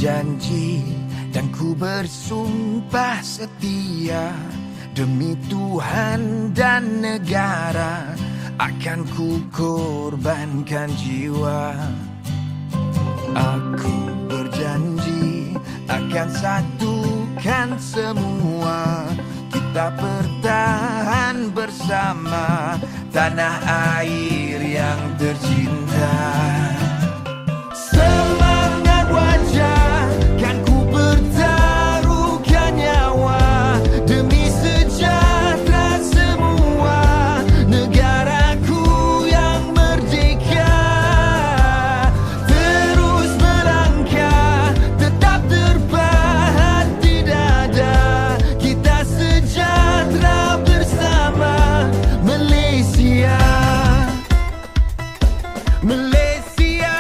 berjanji dan ku bersumpah setia, demi Tuhan dan negara akan ku korbankan jiwa. Aku berjanji akan satukan semua, kita bertahan bersama tanah air yang tercinta. Semangat wajah kan ku bertaruhkan nyawa, demi sejahtera semua negaraku yang merdeka. Terus melangkah, tetap terpahat di dada, kita sejahtera bersama Malaysia. Malaysia.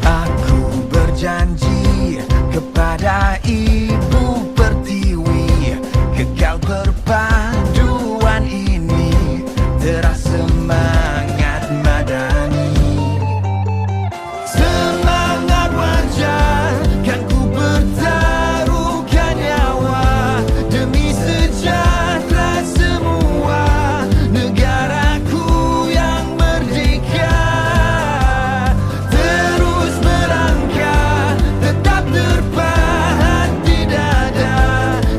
Aku berjanji kepada Ibu Pertiwi, kekal perpaduan ini terasa semangat madani. Semangat wajah kan ku bertaruhkan nyawa, demi sejahtera semua negaraku yang merdeka. Terus melangkah, tetap terpahat di dada,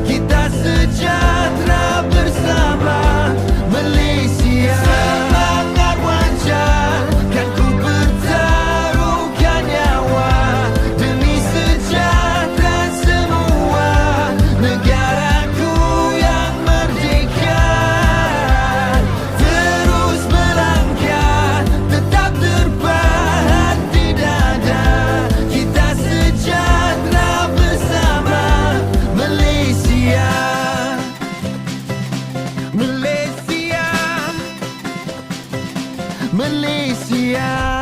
kita sejahtera bersama Malaysia. Semangat wajah kan ku bertaruhkan nyawa, demi sejahtera semua negaraku yang merdeka. Terus melangkah, tetap terpahat di dada, kita sejahtera bersama Malaysia. Malaysia. Malaysia.